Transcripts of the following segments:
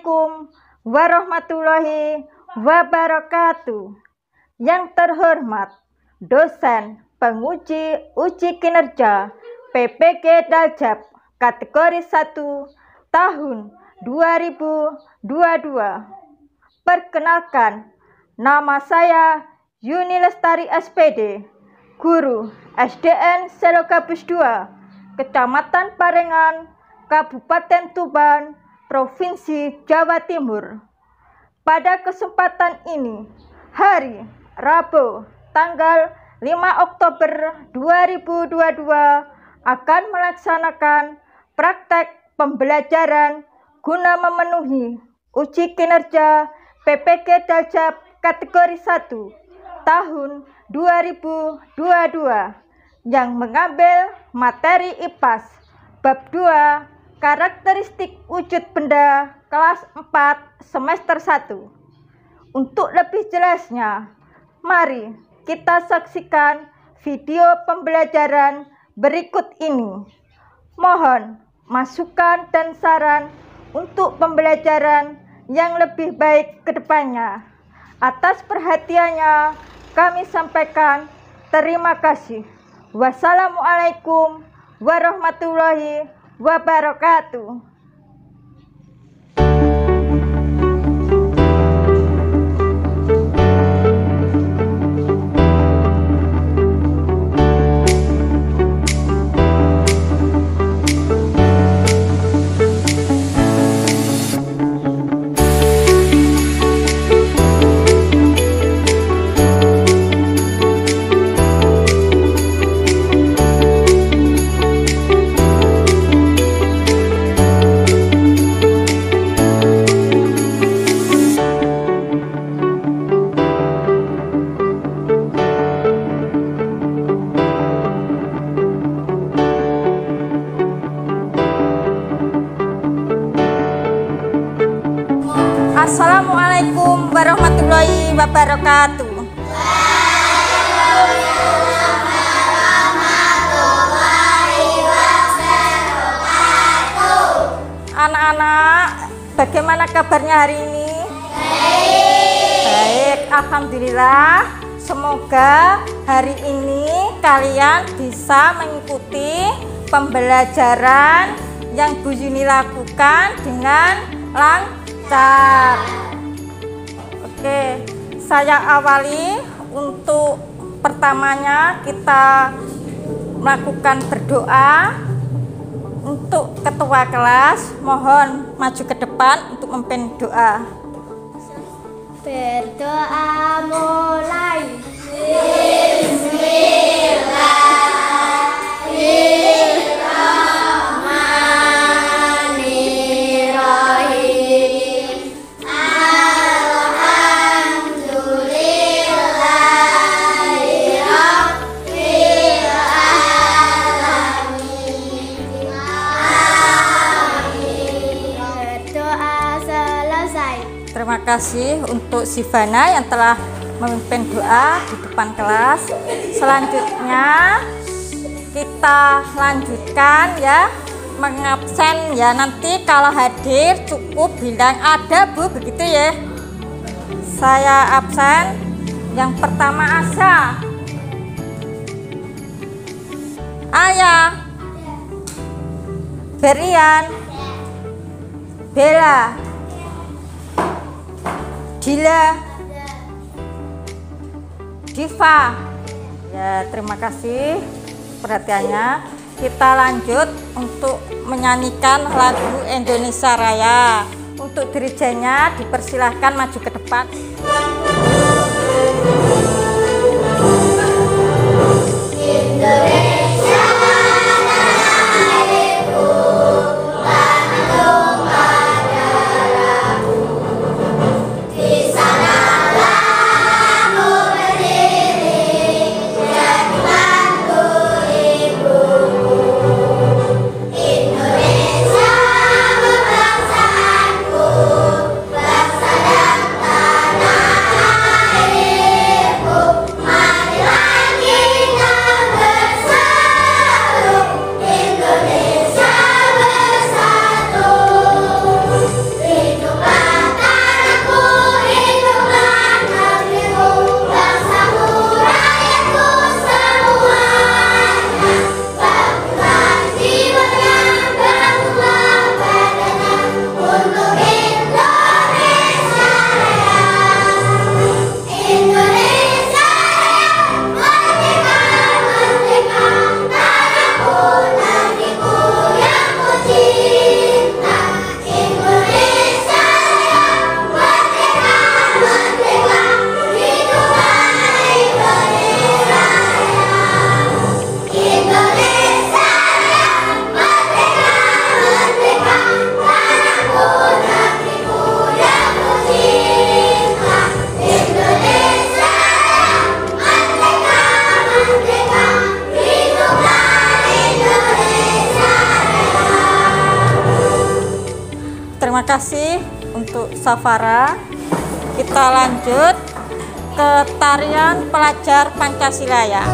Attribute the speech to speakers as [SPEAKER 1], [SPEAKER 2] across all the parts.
[SPEAKER 1] Assalamualaikum warahmatullahi wabarakatuh. Yang terhormat dosen penguji uji kinerja PPG Daljab kategori 1 tahun 2022. Perkenalkan, nama saya Yuni Lestari SPD, guru SDN Selogabus 2, Kecamatan Parengan, Kabupaten Tuban, Provinsi Jawa Timur. Pada kesempatan ini, hari Rabu, tanggal 5 Oktober 2022, akan melaksanakan praktek pembelajaran guna memenuhi uji kinerja PPG Daljab kategori 1 tahun 2022 yang mengambil materi IPAS bab 2 karakteristik wujud benda kelas 4 semester 1. Untuk lebih jelasnya, mari kita saksikan video pembelajaran berikut ini. Mohon masukan dan saran untuk pembelajaran yang lebih baik ke depannya. Atas perhatiannya kami sampaikan terima kasih. Wassalamualaikum warahmatullahi wabarakatuh. Assalamualaikum warahmatullahi wabarakatuh. Anak-anak, bagaimana kabarnya hari ini? Baik, alhamdulillah. Semoga hari ini kalian bisa mengikuti pembelajaran yang Bu Yuni lakukan dengan lancar. Oke, saya awali. Untuk pertamanya kita melakukan berdoa. Untuk ketua kelas, mohon maju ke depan untuk memimpin doa.
[SPEAKER 2] Berdoa mulai. Bismillahirrahmanirrahim. Alhamdulillahirabbil alamin. Berdoa selesai.
[SPEAKER 1] Terima kasih untuk Sivana yang telah memimpin doa di depan kelas. Selanjutnya kita lanjutkan ya, mengabsen ya. Nanti kalau hadir cukup bilang ada Bu, begitu ya. Saya absen. Yang pertama Asya, Ayah, Berian, Bella, Dila, Diva. Ya, terima kasih perhatiannya. Kita lanjut untuk menyanyikan lagu Indonesia Raya. Untuk dirijennya dipersilahkan maju ke depan.
[SPEAKER 2] Indonesia tanah airku, tanah tumpah darahku. Di sanalah aku berdiri, jatuhku ibuku. Indonesia bangsaanku, bangsa dan tanah
[SPEAKER 1] Terima kasih untuk Safara. Kita lanjut ke tarian pelajar Pancasila ya.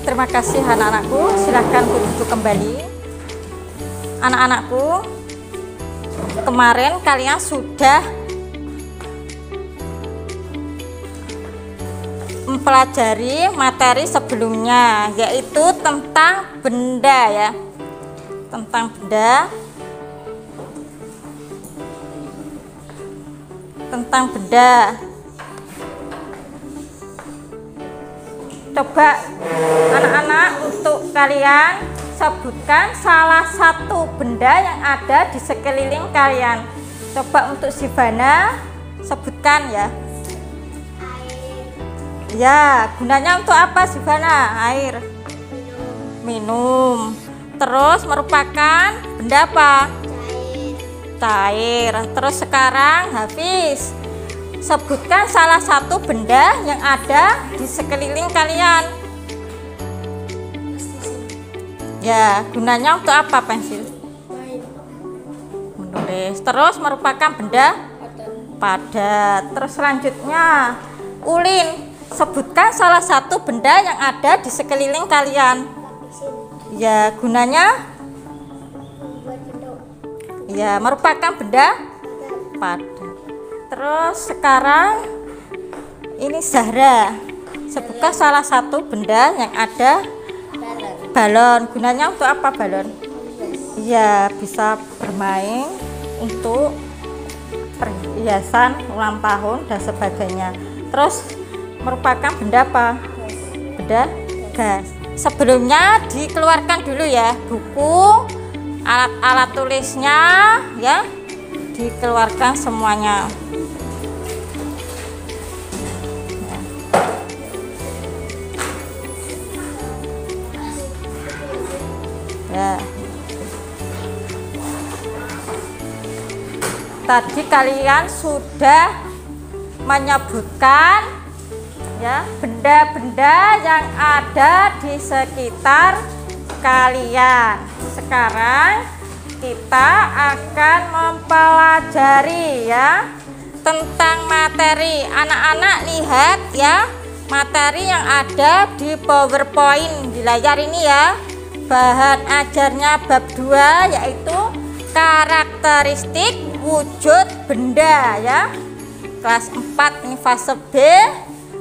[SPEAKER 1] Terima kasih anak-anakku, silahkan duduk kembali. Anak-anakku, kemarin kalian sudah mempelajari materi sebelumnya, yaitu tentang benda ya, tentang benda, Coba anak-anak, untuk kalian sebutkan salah satu benda yang ada di sekeliling kalian. Coba untuk Sivana sebutkan ya. Ya, gunanya untuk apa Sivana? Air. Minum. Terus merupakan benda apa? Cair. Terus sekarang Hafiz, sebutkan salah satu benda yang ada di sekeliling kalian. Ya, gunanya untuk apa pensil? Menulis. Terus merupakan benda padat. Terus selanjutnya Ulin, sebutkan salah satu benda yang ada di sekeliling kalian. Ya, gunanya? Ya, merupakan benda padat. Terus sekarang ini Zahra, sebutkan salah satu benda yang ada. Balon. Gunanya untuk apa balon? Ya, bisa bermain untuk perhiasan ulang tahun dan sebagainya. Terus merupakan benda apa? Benda gas. Sebelumnya dikeluarkan dulu ya buku, alat-alat tulisnya ya, dikeluarkan semuanya. Ya. Tadi kalian sudah menyebutkan ya benda-benda yang ada di sekitar kalian. Sekarang kita akan mempelajari ya tentang materi. Anak-anak lihat ya materi yang ada di PowerPoint di layar ini ya. Bahan ajarnya bab 2 yaitu karakteristik wujud benda ya. Kelas 4 ini fase B,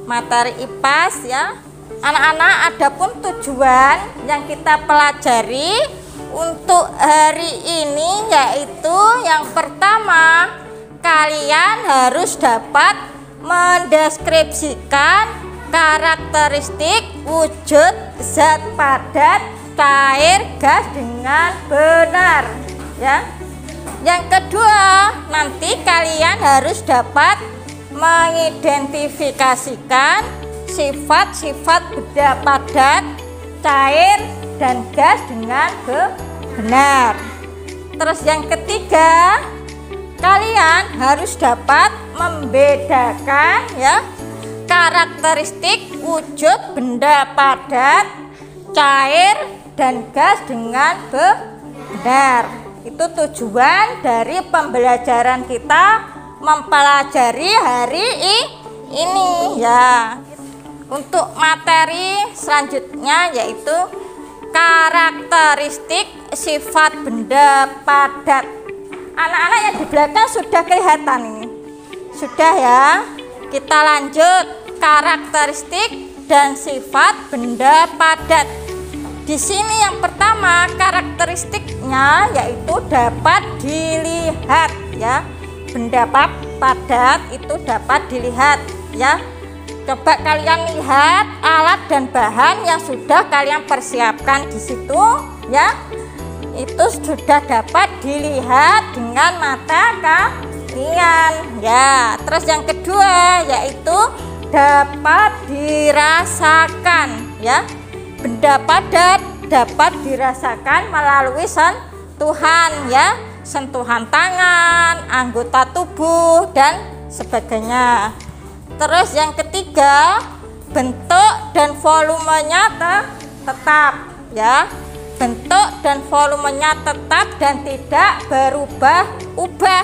[SPEAKER 1] materi IPAS ya. Anak-anak, adapun tujuan yang kita pelajari untuk hari ini yaitu yang pertama, kalian harus dapat mendeskripsikan karakteristik wujud zat padat, cair, gas dengan benar ya. Yang kedua, nanti kalian harus dapat mengidentifikasikan sifat-sifat benda padat, cair, dan gas dengan benar. Terus yang ketiga, kalian harus dapat membedakan ya karakteristik wujud benda padat, cair, dan gas dengan benar. Itu tujuan dari pembelajaran kita mempelajari hari ini ya. Untuk materi selanjutnya yaitu karakteristik sifat benda padat. Anak-anak yang di belakang sudah kelihatan ini. Sudah ya. Kita lanjut karakteristik dan sifat benda padat. Di sini yang pertama karakteristiknya yaitu dapat dilihat ya. Benda padat itu dapat dilihat ya. Coba kalian lihat alat dan bahan yang sudah kalian persiapkan di situ ya. Itu sudah dapat dilihat dengan mata kalian ya. Terus yang kedua yaitu dapat dirasakan ya. Benda padat dapat dirasakan melalui sentuhan ya, sentuhan tangan, anggota tubuh dan sebagainya. Terus yang ketiga, bentuk dan volumenya tetap ya. Bentuk dan volumenya tetap dan tidak berubah-ubah.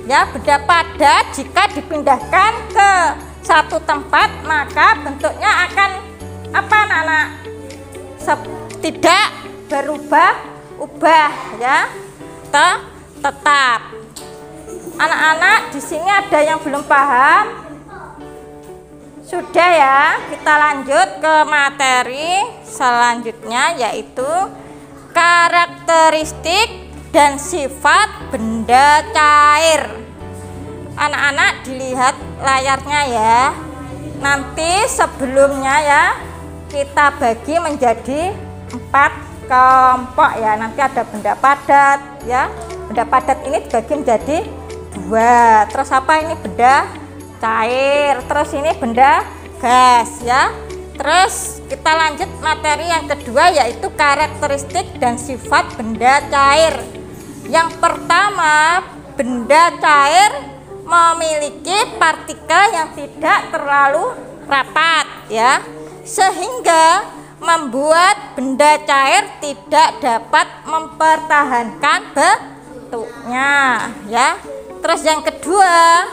[SPEAKER 1] Ya, benda padat jika dipindahkan ke satu tempat maka bentuknya akan apa anak-anak? Tidak berubah-ubah ya. Tetap. Anak-anak, di sini ada yang belum paham? Sudah ya, kita lanjut ke materi selanjutnya yaitu karakteristik dan sifat benda cair. Anak-anak dilihat layarnya ya. Nanti sebelumnya ya kita bagi menjadi 4 kelompok ya. Nanti ada benda padat ya. Benda padat ini dibagi menjadi 2. Terus apa ini benda cair, terus ini benda gas ya. Terus kita lanjut materi yang kedua yaitu karakteristik dan sifat benda cair. Yang pertama, benda cair memiliki partikel yang tidak terlalu rapat ya, sehingga membuat benda cair tidak dapat mempertahankan bentuknya ya. Terus yang kedua,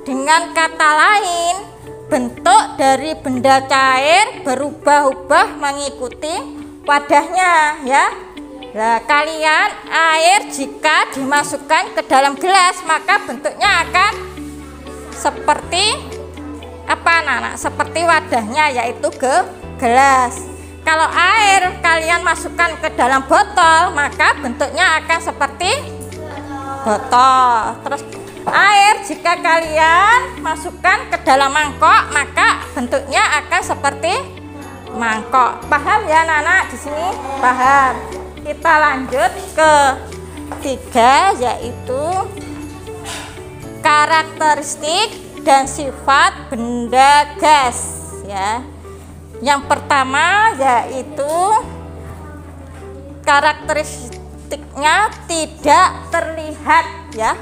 [SPEAKER 1] dengan kata lain, bentuk dari benda cair berubah-ubah mengikuti wadahnya ya. Nah, kalian air jika dimasukkan ke dalam gelas maka bentuknya akan seperti apa anak-anak? Seperti wadahnya yaitu gelas. Kalau air kalian masukkan ke dalam botol maka bentuknya akan seperti botol. Terus air jika kalian masukkan ke dalam mangkok maka bentuknya akan seperti mangkok. Paham ya anak-anak di sini? Paham. Kita lanjut ke 3 yaitu karakteristik dan sifat benda gas ya. Yang pertama yaitu karakteristiknya tidak terlihat ya,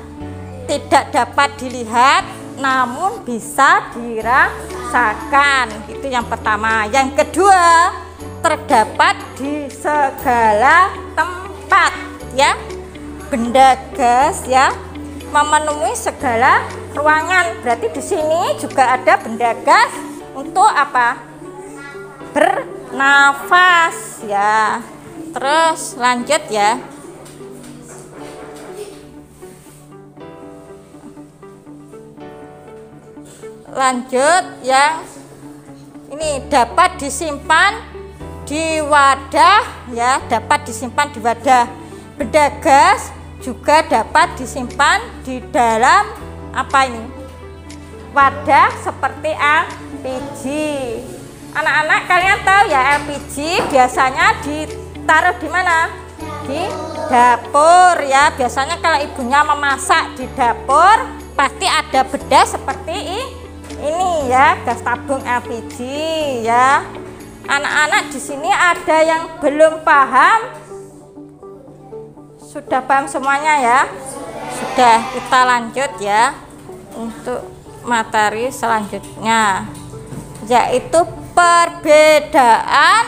[SPEAKER 1] tidak dapat dilihat namun bisa dirasakan. Itu yang pertama. Yang kedua, terdapat di segala tempat ya, benda gas ya, memenuhi segala ruangan. Berarti di sini juga ada benda gas untuk apa? Bernafas ya. Terus lanjut ya. Lanjut yang ini, dapat disimpan di wadah ya, dapat disimpan di wadah. Benda gas juga dapat disimpan di dalam apa ini? Wadah seperti LPG. Anak-anak kalian tahu ya, LPG biasanya ditaruh di mana? Di dapur ya. Biasanya kalau ibunya memasak di dapur pasti ada bedah seperti ini ya, gas tabung LPG ya. Anak-anak di sini ada yang belum paham? Sudah paham semuanya ya? Sudah. Kita lanjut ya untuk materi selanjutnya, yaitu perbedaan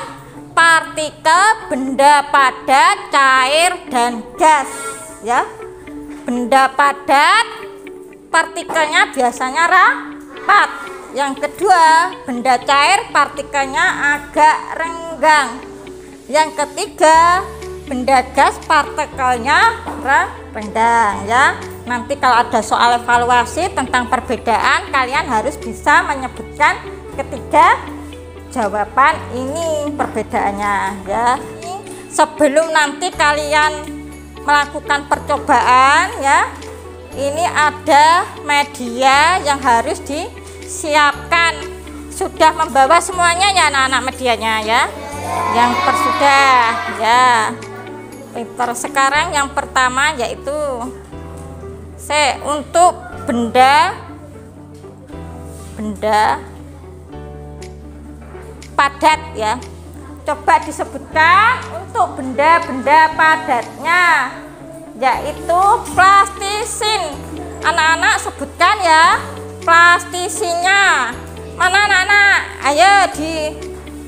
[SPEAKER 1] partikel benda padat, cair, dan gas ya. Benda padat partikelnya biasanya rapat. Yang kedua, benda cair partikelnya agak renggang. Yang ketiga, benda gas partikelnya rendah ya. Nanti kalau ada soal evaluasi tentang perbedaan, kalian harus bisa menyebutkan ketiga jawaban ini perbedaannya ya. Sebelum nanti kalian melakukan percobaan ya, ini ada media yang harus disiapkan. Sudah membawa semuanya ya anak-anak medianya ya? Yang sudah ya. Pinter. Sekarang yang pertama yaitu untuk benda padat ya. Coba disebutkan untuk benda-benda padatnya, yaitu plastisin. Anak-anak sebutkan ya plastisinya. Mana anak-anak? Ayo di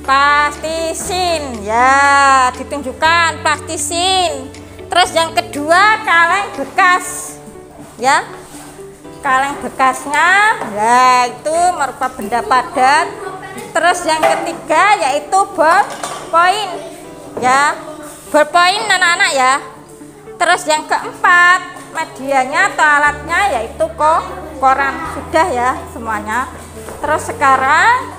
[SPEAKER 1] plastisin ya, ditunjukkan plastisin. Terus yang kedua, kaleng bekas ya. Kaleng bekasnya ya, itu merupakan benda padat. Terus yang ketiga yaitu ballpoint ya, ballpoint anak-anak ya. Terus yang keempat, medianya atau alatnya yaitu koran. Sudah ya semuanya. Terus sekarang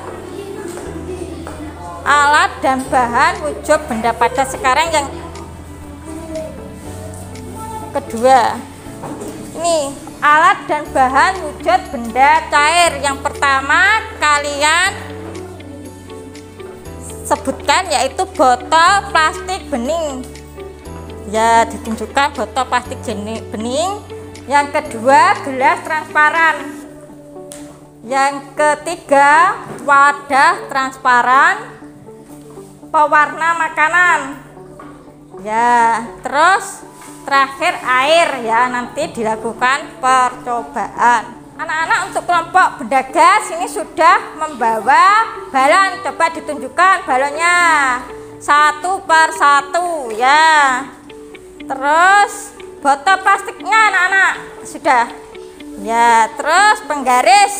[SPEAKER 1] alat dan bahan wujud benda padat. Sekarang yang kedua, ini alat dan bahan wujud benda cair. Yang pertama kalian sebutkan yaitu botol plastik bening ya, ditunjukkan botol plastik bening. Yang kedua, gelas transparan. Yang ketiga, wadah transparan pewarna makanan ya. Terus terakhir air ya, nanti dilakukan percobaan. Anak-anak untuk kelompok benda gas ini sudah membawa balon. Coba ditunjukkan balonnya satu per satu ya. Terus botol plastiknya anak-anak sudah ya. Terus penggaris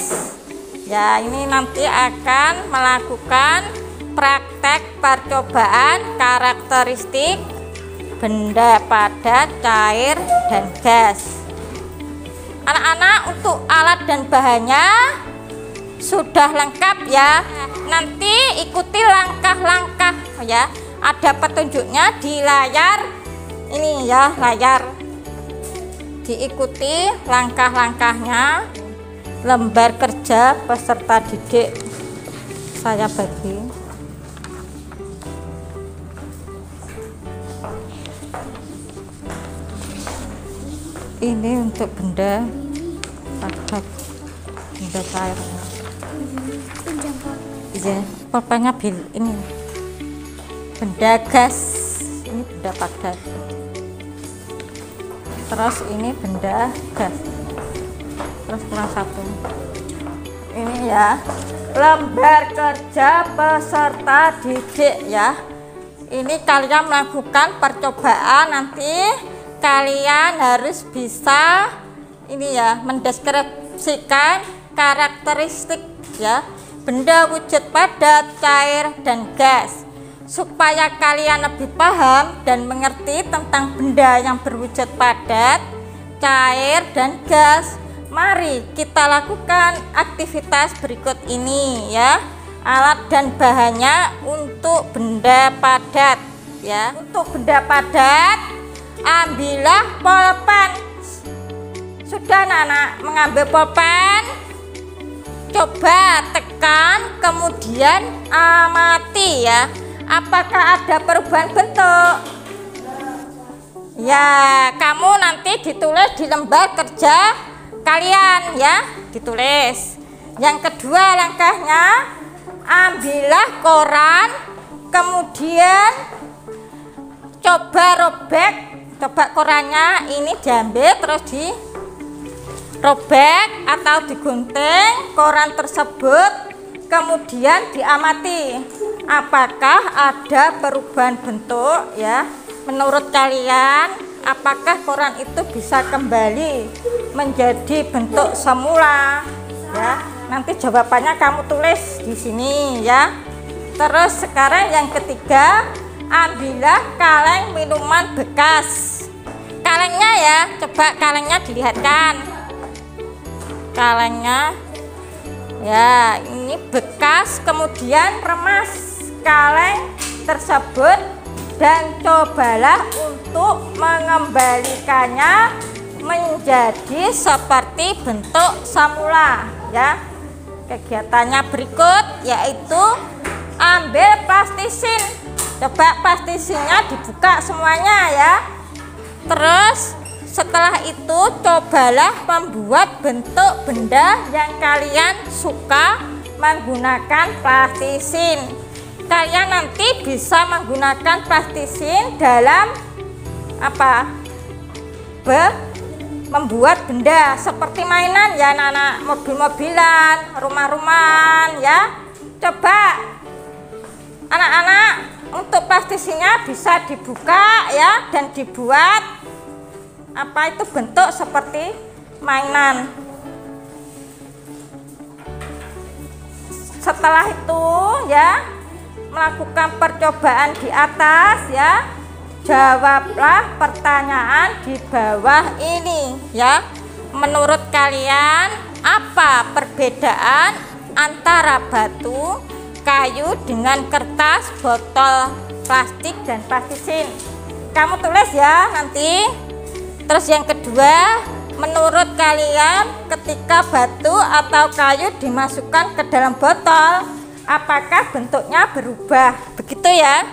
[SPEAKER 1] ya, ini nanti akan melakukan praktek percobaan karakteristik benda padat, cair, dan gas. Anak-anak untuk alat dan bahannya sudah lengkap ya. Nanti ikuti langkah-langkah ya. Ada petunjuknya di layar ini ya, layar. Diikuti langkah-langkahnya. Lembar kerja peserta didik saya bagi. Ini untuk benda padat, benda cair. Iya, pokoknya ini benda gas. Ini benda benda padat. Terus ini benda gas. Terus kurang satu. Ini ya, lembar kerja peserta didik ya. Ini kalian melakukan percobaan, nanti kalian harus bisa ini ya, mendeskripsikan karakteristik ya benda wujud padat, cair, dan gas. Supaya kalian lebih paham dan mengerti tentang benda yang berwujud padat, cair, dan gas, mari kita lakukan aktivitas berikut ini ya. Alat dan bahannya untuk benda padat ya. Untuk benda padat, ambillah pulpen. Sudah anak-anak mengambil pulpen? Coba tekan, kemudian amati ya. Apakah ada perubahan bentuk? Ya, kamu nanti ditulis di lembar kerja kalian ya, ditulis. Yang kedua langkahnya, ambillah koran, kemudian coba robek, coba korannya ini diambil terus dirobek atau digunting koran tersebut, kemudian diamati apakah ada perubahan bentuk ya. Menurut kalian apakah koran itu bisa kembali menjadi bentuk semula ya? Nanti jawabannya kamu tulis di sini ya. Terus sekarang yang ketiga, ambillah kaleng minuman bekas. Kalengnya ya, coba kalengnya dilihatkan. Kalengnya ya, ini bekas, kemudian remas kaleng tersebut dan cobalah untuk mengembalikannya menjadi seperti bentuk semula ya. Kegiatannya berikut yaitu ambil plastisin. Coba plastisinnya dibuka semuanya ya. Terus setelah itu cobalah membuat bentuk benda yang kalian suka menggunakan plastisin. Kalian nanti bisa menggunakan plastisin dalam apa? Membuat benda seperti mainan ya anak-anak, mobil-mobilan, rumah-rumahan ya. Coba anak-anak, untuk plastisinnya bisa dibuka ya dan dibuat apa itu bentuk seperti mainan. Setelah itu ya, melakukan percobaan di atas ya, jawablah pertanyaan di bawah ini ya. Menurut kalian apa perbedaan antara batu, kayu dengan kertas, botol plastik, dan plastisin? Kamu tulis ya nanti. Terus yang kedua, menurut kalian ketika batu atau kayu dimasukkan ke dalam botol, apakah bentuknya berubah? Begitu ya.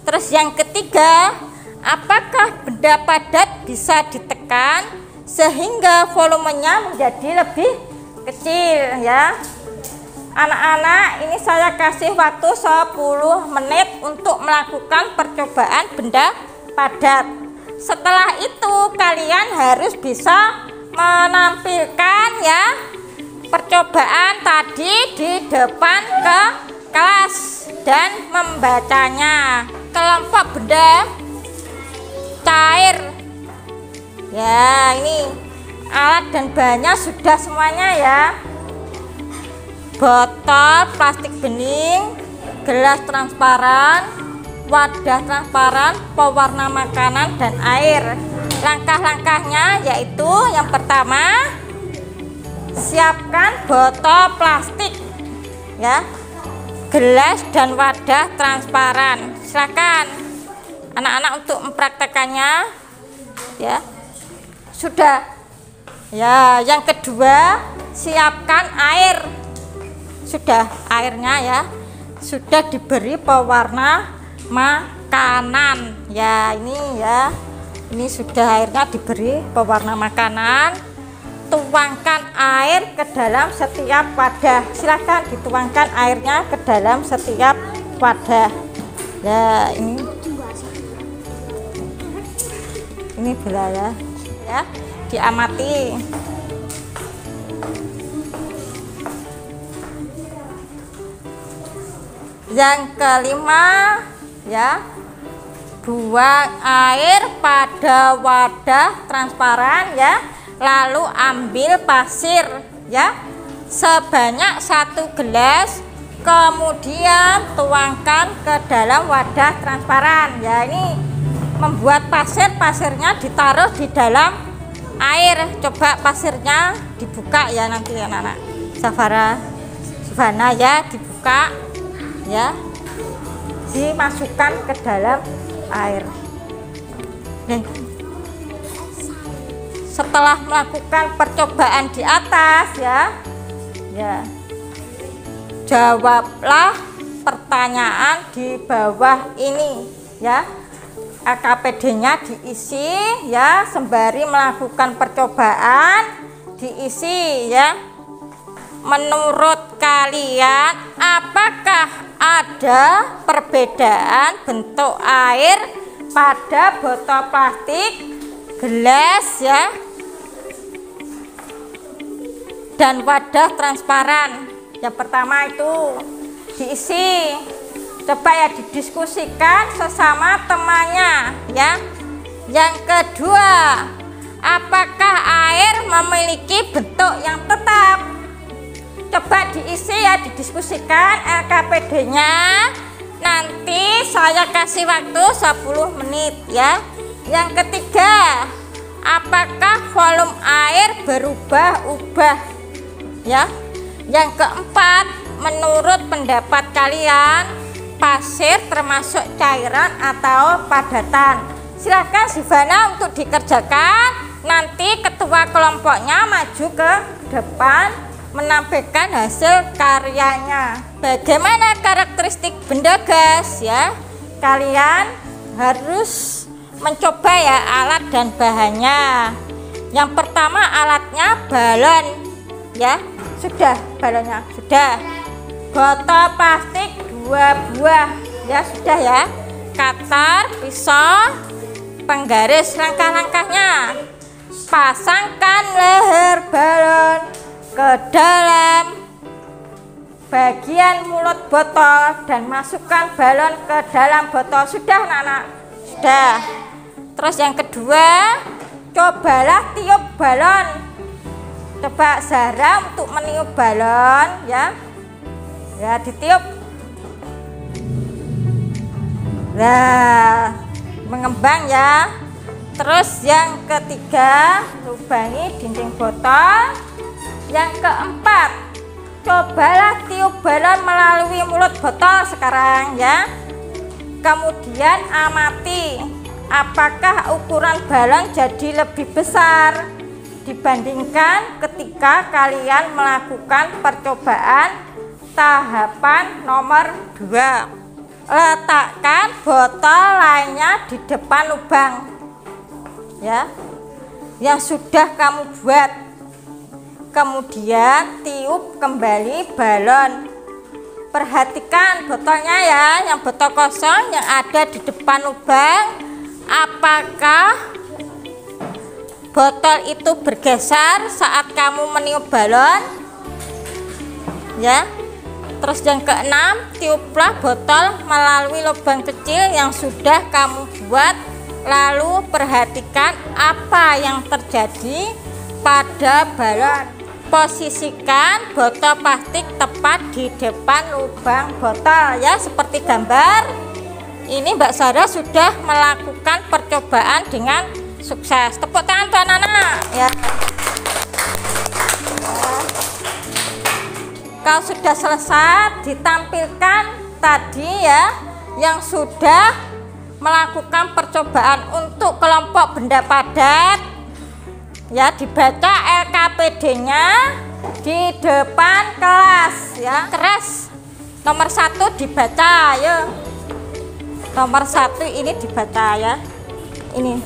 [SPEAKER 1] Terus yang ketiga, apakah benda padat bisa ditekan sehingga volumenya menjadi lebih kecil ya? Anak-anak, ini saya kasih waktu 10 menit untuk melakukan percobaan benda padat. Setelah itu kalian harus bisa menampilkan ya percobaan tadi di depan ke kelas dan membacanya. Kelompok benda cair ya, ini alat dan bahannya sudah semuanya ya. Botol plastik bening, gelas transparan, wadah transparan, pewarna makanan, dan air. Langkah-langkahnya yaitu yang pertama, siapkan botol plastik ya, gelas dan wadah transparan. Silakan anak-anak untuk mempraktekannya ya. Sudah ya. Yang kedua, siapkan air. Sudah airnya ya, sudah diberi pewarna makanan ya. Ini ya, ini sudah airnya diberi pewarna makanan. Tuangkan air ke dalam setiap wadah. Silakan dituangkan airnya ke dalam setiap wadah ya. Ini Ini bola ya, diamati. Yang kelima ya, buang air pada wadah transparan ya, lalu ambil pasir ya sebanyak 1 gelas, kemudian tuangkan ke dalam wadah transparan ya. Ini membuat pasirnya ditaruh di dalam air. Coba pasirnya dibuka ya nanti anak-anak. Sivana ya, dibuka ya, dimasukkan ke dalam air. Dan setelah melakukan percobaan di atas ya, jawablah pertanyaan di bawah ini ya. LKPD-nya diisi ya, sembari melakukan percobaan diisi ya. Menurut kalian, apakah ada perbedaan bentuk air pada botol plastik, gelas ya, dan wadah transparan? Yang pertama itu diisi. Coba ya didiskusikan sesama temannya ya. Yang kedua, apakah air memiliki bentuk yang tetap? Coba diisi ya, didiskusikan LKPD-nya. Nanti saya kasih waktu 10 menit ya. Yang ketiga, apakah volume air berubah-ubah ya. Yang keempat, menurut pendapat kalian, pasir termasuk cairan atau padatan? Silakan Sivana untuk dikerjakan. Nanti ketua kelompoknya maju ke depan menampilkan hasil karyanya. Bagaimana karakteristik benda gas ya? Kalian harus mencoba ya alat dan bahannya. Yang pertama alatnya balon ya. Sudah balonnya, sudah. Botol plastik 2 buah ya, sudah ya. Cutter, pisau, penggaris. Langkah-langkahnya: pasangkan leher balon ke dalam bagian mulut botol dan masukkan balon ke dalam botol. Sudah anak-anak? Sudah. Terus yang kedua, cobalah tiup balon. Coba Zahra untuk meniup balon ya. Ya, ditiup. Nah, mengembang ya. Terus yang ketiga, lubangi dinding botol. Yang keempat, cobalah tiup balon melalui mulut botol sekarang ya. Kemudian amati apakah ukuran balon jadi lebih besar dibandingkan ketika kalian melakukan percobaan tahapan nomor 2. Letakkan botol lainnya di depan lubang ya, yang sudah kamu buat. Kemudian tiup kembali balon. Perhatikan botolnya ya, yang botol kosong yang ada di depan lubang. Apakah botol itu bergeser saat kamu meniup balon ya. Terus yang keenam, tiuplah botol melalui lubang kecil yang sudah kamu buat. Lalu perhatikan apa yang terjadi pada balon. Posisikan botol plastik tepat di depan lubang botol ya, seperti gambar. Ini Mbak Zahra sudah melakukan percobaan dengan sukses. Tepuk tangan tuh anak-anak ya. Kalau sudah selesai, ditampilkan tadi ya yang sudah melakukan percobaan untuk kelompok benda padat ya, dibaca LKPD-nya di depan kelas ya. Keras nomor 1 dibaca ya. Nomor 1 ini dibaca ya. Ini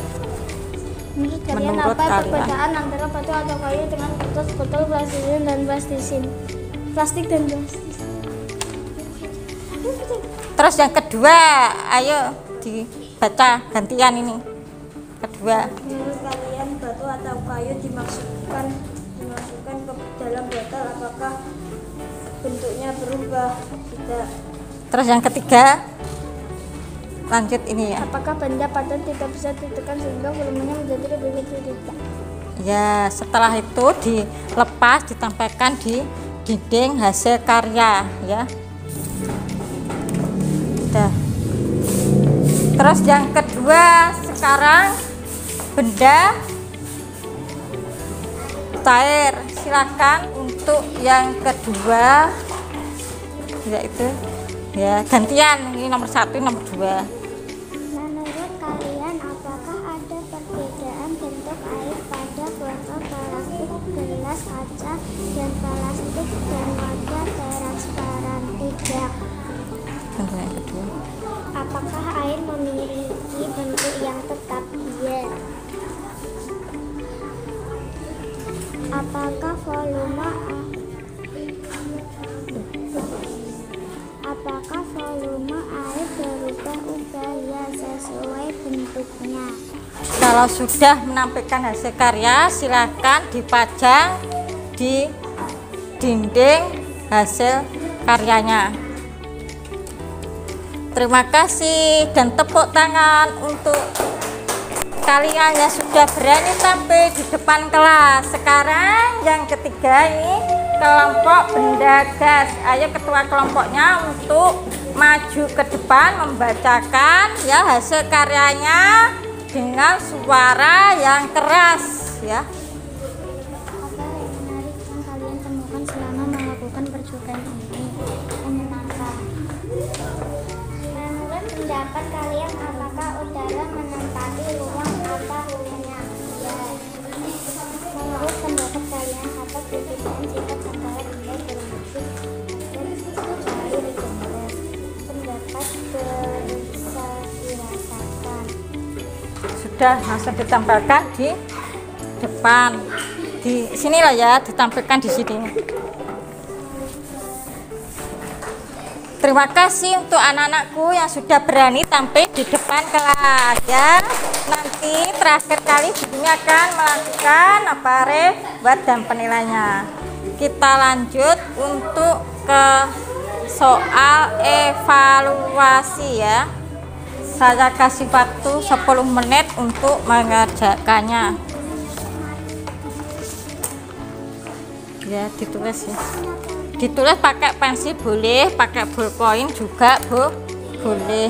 [SPEAKER 2] Menurut kalian apa perbedaan antara batu atau kayu dengan kertas, botol, plastisin dan plastisin? Plastik dan plastis.
[SPEAKER 1] Terus yang kedua, ayo dibaca gantian ini. Kedua. kedua.
[SPEAKER 2] Menurut kalian batu atau kayu dimasukkan ke dalam botol, apakah bentuknya berubah? Tidak.
[SPEAKER 1] Terus yang ketiga, lanjut ini ya.
[SPEAKER 2] Apakah benda padat tidak bisa ditekan sehingga volumenya menjadi lebih kecil? Tidak.
[SPEAKER 1] Ya, setelah itu dilepas, ditempelkan di dinding hasil karya ya. Udah. Terus yang kedua, sekarang benda cair. Silakan untuk yang kedua, yaitu ya gantian, ini nomor 1, nomor 2.
[SPEAKER 2] Menurut kalian, apakah ada perbedaan bentuk air pada botol plastik, gelas kaca, dan plastik dan wadah transparan? Tidak.
[SPEAKER 1] Yang kedua.
[SPEAKER 2] Apakah air memiliki bentuk yang tetap? Iya. Apakah volume air berubah-ubah? Ya, sesuai bentuknya.
[SPEAKER 1] Kalau sudah menampilkan hasil karya, silakan dipajang di dinding hasil karyanya. Terima kasih dan tepuk tangan untuk kalian yang sudah berani tampil di depan kelas. Sekarang yang ketiga ini kelompok benda gas. Ayo ketua kelompoknya untuk maju ke depan membacakan ya hasil karyanya dengan suara yang keras ya.
[SPEAKER 2] Apa yang menarik yang kalian temukan selama melakukan percobaan ini? Menyenangkan. Menurut pendapat kalian, apakah udara menempati ruang atau ruangan? Ya. Menurut pendapat kalian, apa perbedaan sifat antara benda bermusik dan cair ganda? Pendapat bisa dirasakan.
[SPEAKER 1] Sudah langsung ditempelkan di depan. Di sinilah ya, ditampilkan di sini. Terima kasih untuk anak-anakku yang sudah berani tampil di depan kelas ya. Nanti terakhir kali di sini akan melakukan buat dan penilaiannya. Kita lanjut untuk ke soal evaluasi ya. Saya kasih waktu 10 menit untuk mengerjakannya. Ya, ditulis ya. Ditulis pakai pensil boleh, pakai ballpoint juga boleh.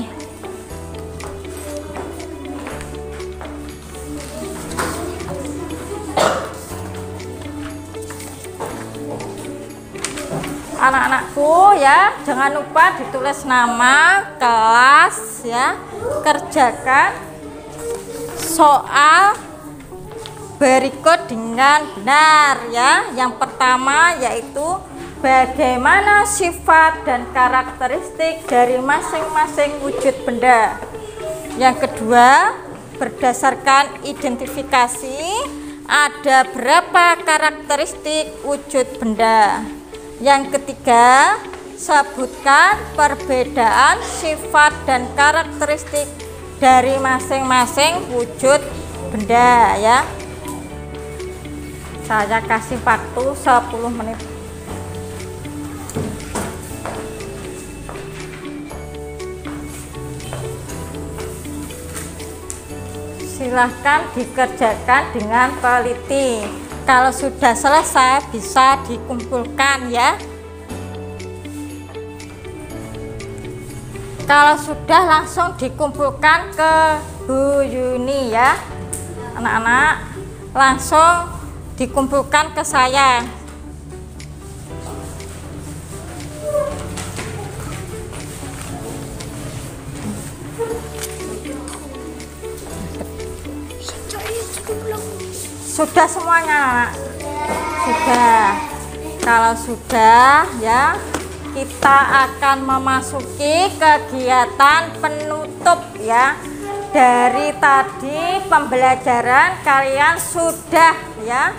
[SPEAKER 1] Anak-anakku ya, jangan lupa ditulis nama, kelas ya. Kerjakan soal berikut dengan benar ya. Yang pertama yaitu bagaimana sifat dan karakteristik dari masing-masing wujud benda. Yang kedua, berdasarkan identifikasi ada berapa karakteristik wujud benda. Yang ketiga, sebutkan perbedaan sifat dan karakteristik dari masing-masing wujud benda ya. Saya kasih waktu 10 menit. Silahkan dikerjakan dengan teliti. Kalau sudah selesai bisa dikumpulkan ya. Kalau sudah langsung dikumpulkan ke Bu Yuni ya. Anak-anak langsung dikumpulkan ke saya. Sudah semuanya, sudah. Kalau sudah ya, kita akan memasuki kegiatan penutup ya. Dari tadi pembelajaran kalian sudah ya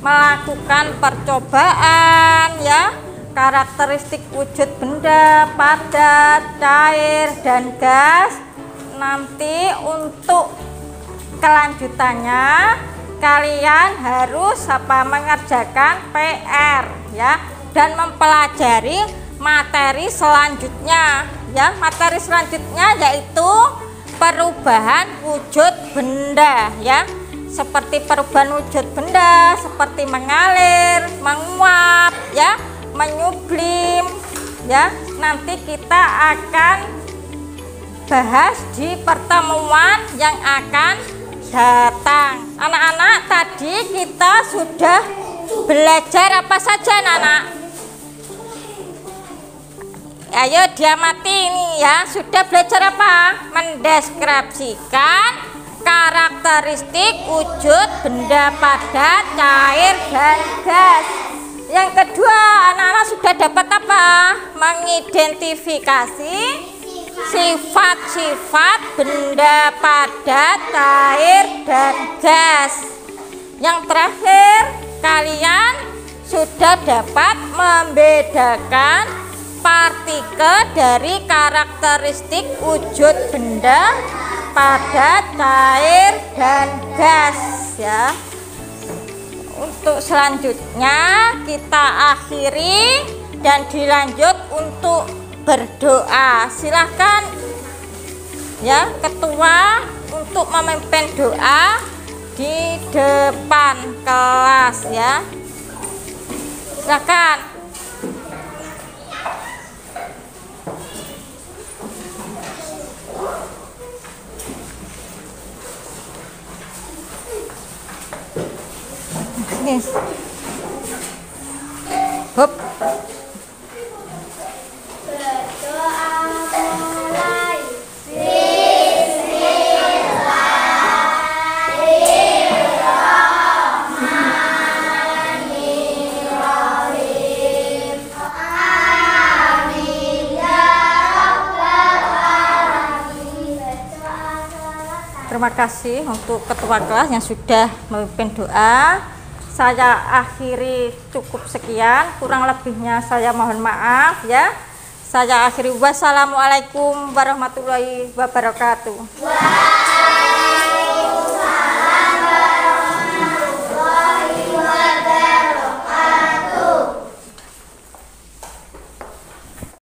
[SPEAKER 1] melakukan percobaan ya, karakteristik wujud benda padat, cair dan gas. Nanti untuk kelanjutannya kalian harus mengerjakan PR ya, dan mempelajari materi selanjutnya ya. Materi selanjutnya yaitu perubahan wujud benda ya. Seperti perubahan wujud benda seperti mengalir, menguap ya, menyublim ya. Nanti kita akan bahas di pertemuan yang akan datang. Anak-anak, tadi kita sudah belajar apa saja, anak-anak? Ayo diamati ini ya. Sudah belajar apa? Mendeskripsikan karakteristik wujud benda padat, cair, dan gas. Yang kedua, anak-anak sudah dapat apa? Mengidentifikasi sifat-sifat benda padat, cair, dan gas. Yang terakhir, kalian sudah dapat membedakan partikel dari karakteristik wujud benda padat, cair, dan gas ya. Untuk selanjutnya kita akhiri dan dilanjut untuk berdoa. Silahkan ya ketua untuk memimpin doa di depan kelas ya. Silahkan. Hop. Terima kasih untuk ketua kelas yang sudah memimpin doa. Saya akhiri cukup sekian, kurang lebihnya saya mohon maaf ya. Saya akhiri, wassalamualaikum warahmatullahi wabarakatuh.